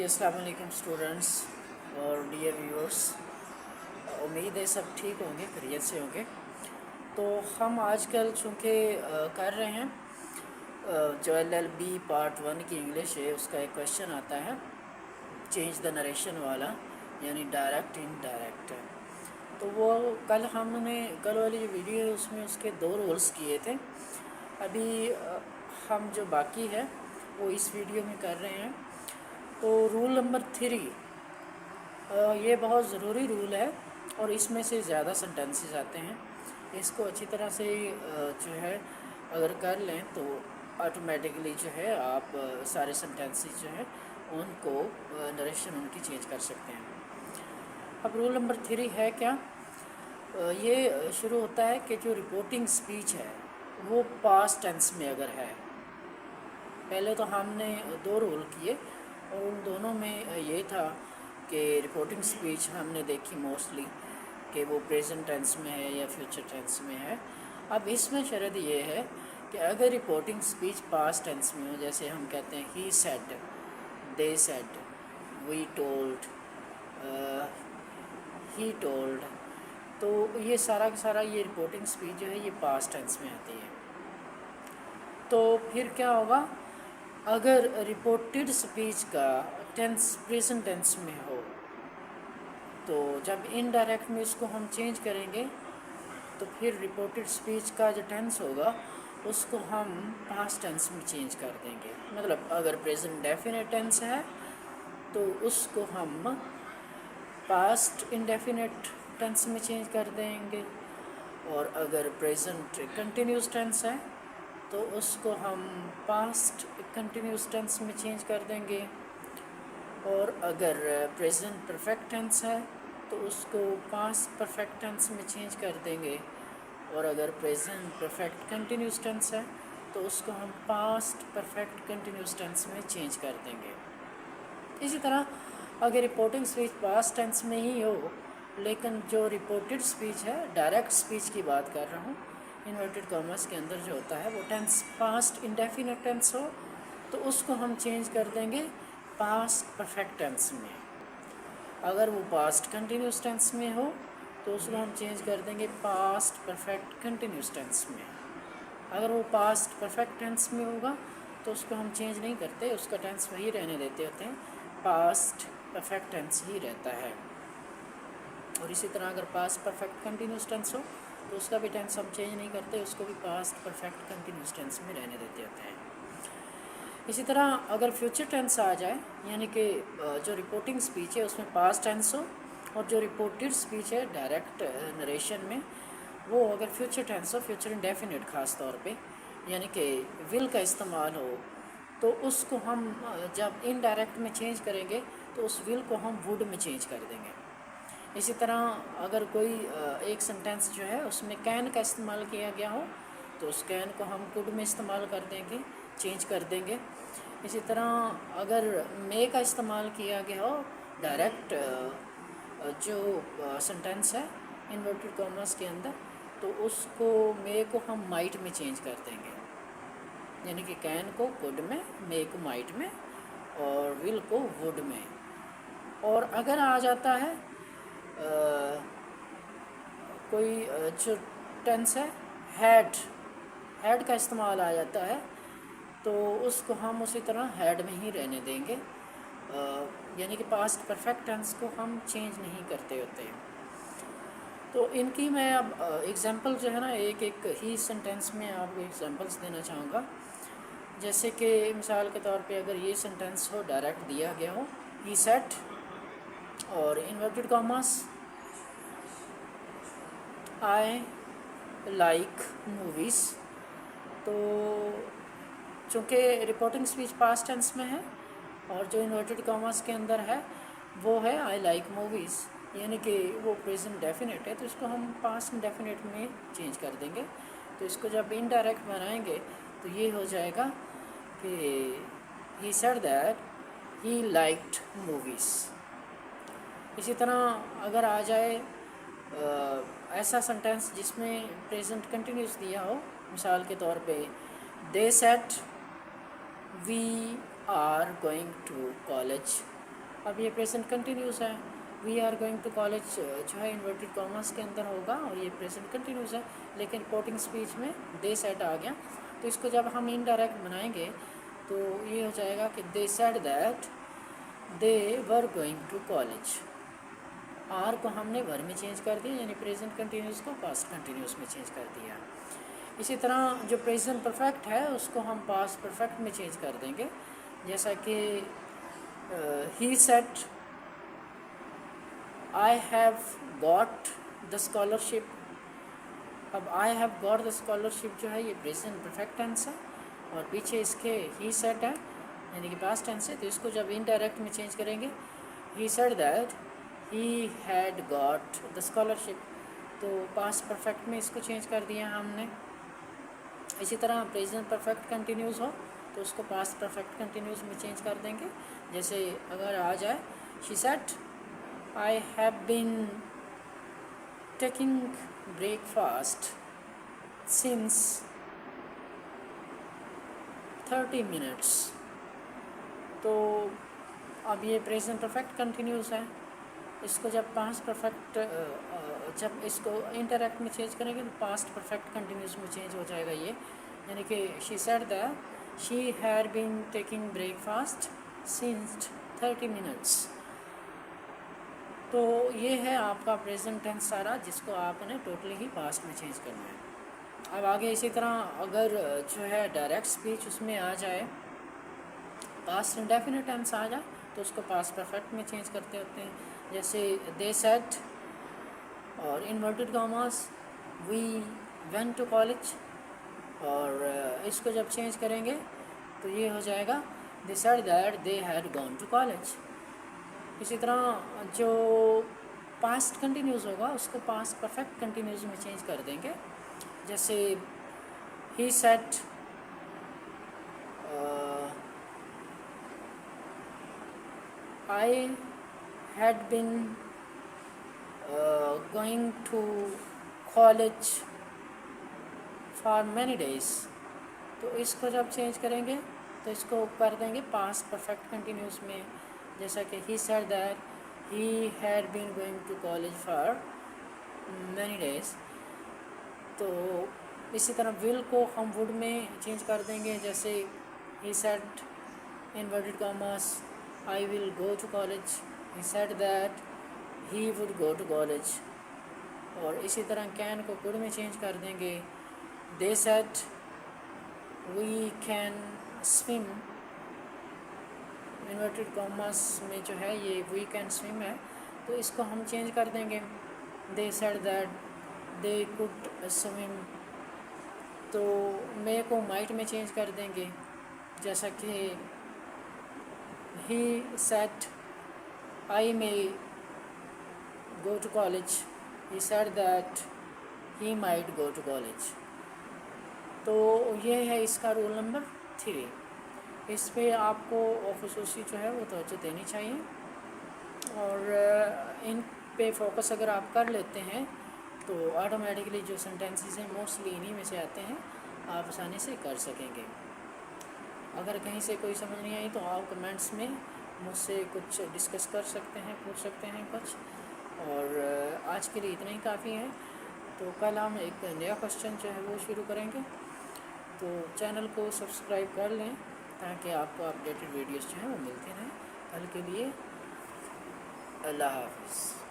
अस्सलाम वालेकुम स्टूडेंट्स और डियर व्यूअर्स। उम्मीद है सब ठीक होंगे, खैरियत से होंगे। तो हम आजकल चूँकि कर रहे हैं जो LLB पार्ट 1 की इंग्लिश है, उसका एक क्वेश्चन आता है चेंज द नरेशन वाला, यानी डायरेक्ट इनडायरेक्ट। तो वो कल वाली जो वीडियो है उसमें उसके 2 रूल्स किए थे। अभी हम जो बाकी है वो इस वीडियो में कर रहे हैं। तो रूल नंबर 3 ये बहुत ज़रूरी रूल है और इसमें से ज़्यादा सेंटेंसेस आते हैं। इसको अच्छी तरह से जो है अगर कर लें तो ऑटोमेटिकली जो है आप सारे सेंटेंसेस जो है उनको नरेशन उनकी चेंज कर सकते हैं। अब रूल नंबर 3 है क्या? ये शुरू होता है कि जो रिपोर्टिंग स्पीच है वो पास्ट टेंस में अगर है। पहले तो हमने 2 रूल किए और उन दोनों में ये था कि रिपोर्टिंग स्पीच हमने देखी मोस्टली कि वो प्रेजेंट टेंस में है या फ्यूचर टेंस में है। अब इसमें शर्त ये है कि अगर रिपोर्टिंग स्पीच पास्ट टेंस में हो, जैसे हम कहते हैं he said, they said, we told, he told, तो ये सारा का सारा ये रिपोर्टिंग स्पीच जो है ये पास्ट टेंस में आती है। तो फिर क्या होगा? अगर रिपोर्टेड स्पीच का टेंस प्रेजेंट टेंस में हो तो जब इनडायरेक्ट में इसको हम चेंज करेंगे तो फिर रिपोर्टेड स्पीच का जो टेंस होगा उसको हम पास्ट टेंस में चेंज कर देंगे। मतलब अगर प्रेजेंट डेफिनेट टेंस है तो उसको हम पास्ट इंडेफिनेट टेंस में चेंज कर देंगे, और अगर प्रेजेंट कंटिन्यूस टेंस है तो उसको हम पास्ट कंटिन्यूस टेंस में चेंज कर देंगे, और अगर प्रेजेंट परफेक्ट टेंस है तो उसको पास्ट परफेक्ट टेंस में चेंज कर देंगे, और अगर प्रेजेंट परफेक्ट कंटिन्यूस टेंस है तो उसको हम पास्ट परफेक्ट कंटिन्यूस टेंस में चेंज कर देंगे। इसी तरह अगर रिपोर्टिंग स्पीच पास्ट टेंस में ही हो लेकिन जो रिपोर्टेड स्पीच है डायरेक्ट स्पीच की बात कर रहा हूँ, इन्वर्टेड कॉमर्स के अंदर जो होता है वो टेंस पास्ट इंडेफिनिट टेंस हो तो उसको हम चेंज कर देंगे पास्ट परफेक्ट टेंस में। अगर वो पास्ट कंटिन्यूस टेंस में हो तो उसको हम चेंज कर देंगे पास्ट परफेक्ट कंटिन्यूस टेंस में। अगर वो पास्ट परफेक्ट टेंस में होगा तो उसको हम चेंज नहीं करते, उसका टेंस वही रहने देते होते हैं, पास्ट परफेक्ट टेंस ही रहता है। और इसी तरह अगर पास्ट परफेक्ट कंटिन्यूस टेंस हो तो उसका भी टेंस हम चेंज नहीं करते, उसको भी पास्ट परफेक्ट कंटिन्यूस टेंस में रहने देते होते हैं। इसी तरह अगर फ्यूचर टेंस आ जाए, यानी कि जो रिपोर्टिंग स्पीच है उसमें पास्ट टेंस हो और जो रिपोर्टेड स्पीच है डायरेक्ट नरेशन में वो अगर फ्यूचर टेंस हो, फ्यूचर इंडेफिनिट ख़ास तौर पे, यानी कि विल का इस्तेमाल हो, तो उसको हम जब इनडायरेक्ट में चेंज करेंगे तो उस विल को हम वुड में चेंज कर देंगे। इसी तरह अगर कोई एक सेंटेंस जो है उसमें कैन का इस्तेमाल किया गया हो तो उस कैन को हम कुड में इस्तेमाल कर देंगे, चेंज कर देंगे। इसी तरह अगर मे का इस्तेमाल किया गया हो डायरेक्ट जो सेंटेंस है इन्वर्टेड कॉमर्स के अंदर, तो उसको मे को हम माइट में चेंज कर देंगे, यानी कि कैन को कुड में, मे को माइट में और विल को वुड में। और अगर आ जाता है कोई जो टेंस है हैड का इस्तेमाल आ जाता है तो उसको हम उसी तरह हैड में ही रहने देंगे, यानी कि पास्ट परफेक्ट टेंस को हम चेंज नहीं करते होते हैं। तो इनकी मैं अब एग्ज़ाम्पल जो है ना एक एक ही सेंटेंस में आपको एग्जांपल्स देना चाहूँगा। जैसे कि मिसाल के तौर पे अगर ये सेंटेंस हो डायरेक्ट दिया गया हो ही सेड और inverted commerce I like movies, तो चूँकि रिपोर्टिंग स्पीच पास्ट टेंस में है और जो इन्वर्टेड कॉमर्स के अंदर है वो है आई लाइक मूवीज़, यानी कि वो प्रेजेंट डेफिनेट है तो इसको हम पास्ट इंडेफिनेट में चेंज कर देंगे। तो इसको जब इनडायरेक्ट बनाएंगे तो ये हो जाएगा कि he said that he liked movies. इसी तरह अगर आ जाए ऐसा सेंटेंस जिसमें प्रेजेंट कंटिन्यूस दिया हो, मिसाल के तौर पे they said we are going to college अब ये प्रेजेंट कंटिन्यूस है, we are going to college जो है इन्वर्टेड कॉमर्स के अंदर होगा और ये प्रेजेंट कंटिन्यूस है, लेकिन रिपोर्टिंग स्पीच में दे सेड आ गया। तो इसको जब हम इनडायरेक्ट बनाएंगे तो ये हो जाएगा कि they said that they were going to college. Are को हमने वर में चेंज कर दिया, यानी प्रेजेंट कंटिन्यूस को पास्ट कंटिन्यूस में चेंज कर दिया। इसी तरह जो प्रेजेंट परफेक्ट है उसको हम पास्ट परफेक्ट में चेंज कर देंगे, जैसा कि he said I have got the scholarship. अब I have got the scholarship जो है ये प्रेजेंट परफेक्ट टेंस है और पीछे इसके ही सेड है यानी कि पास्ट टेंस है। तो इसको जब इनडायरेक्ट में चेंज करेंगे, he said that he had got the scholarship, तो पास्ट परफेक्ट में इसको चेंज कर दिया हमने। इसी तरह प्रेजेंट परफेक्ट कंटिन्यूस हो तो उसको पास्ट परफेक्ट कंटिन्यूस में चेंज कर देंगे। जैसे अगर आ जाए she said I have been taking breakfast since 30 minutes, तो अब ये प्रेजेंट परफेक्ट कंटिन्यूस है। इसको जब पास्ट परफेक्ट जब इसको इंटरैक्ट में चेंज करेंगे तो पास्ट परफेक्ट कंटिन्यूस में चेंज हो जाएगा ये, यानी कि she said that she had been taking breakfast since 30 minutes. तो ये है आपका प्रेजेंट टेंस सारा, जिसको आपने टोटली ही पास्ट में चेंज करना है। अब आगे इसी तरह अगर जो है डायरेक्ट स्पीच उसमें आ जाए, पास्ट इंडेफिनिट टेंस आ जाए तो उसको पास्ट परफेक्ट में चेंज करते होते हैं। जैसे दे सेड और inverted commas we went to college, और इसको जब चेंज करेंगे तो ये हो जाएगा they said that they had gone to college. इसी तरह जो पास्ट कंटिन्यूस होगा उसको पास्ट परफेक्ट कंटिन्यूस में चेंज कर देंगे। जैसे he said I had been going to college for many days, तो इसको जब चेंज करेंगे तो इसको कर देंगे पास्ट परफेक्ट कंटिन्यूस में। जैसा कि he said that he had been going to college for many days, तो इसी तरह will को हम would में चेंज कर देंगे। जैसे he said inverted commas I will go to college, he said that he would go to college, और इसी तरह can को could में चेंज कर देंगे। they said we can swim, inverted commas में जो है ये we can swim है, तो इसको हम चेंज कर देंगे they said that they could swim, तो may को might में चेंज कर देंगे। जैसा कि he said I may go to college, he said that he might go to college। तो ये है इसका रूल नंबर 3। इस पे आपको ख़ुसूसी जो है वो तवज्जो देनी चाहिए, और इन पे फोकस अगर आप कर लेते हैं तो ऑटोमेटिकली जो सेंटेंसेस हैं मोस्टली इन्हीं में से आते हैं, आप आसानी से कर सकेंगे। अगर कहीं से कोई समझ नहीं आई तो आप कमेंट्स में मुझसे कुछ डिस्कस कर सकते हैं, पूछ सकते हैं कुछ, और आज के लिए इतना ही काफ़ी है। तो कल हम एक नया क्वेश्चन जो है वो शुरू करेंगे, तो चैनल को सब्सक्राइब कर लें ताकि आपको अपडेटेड वीडियोस जो हैं वो मिलती रहें। कल के लिए अल्लाह हाफ़िज़।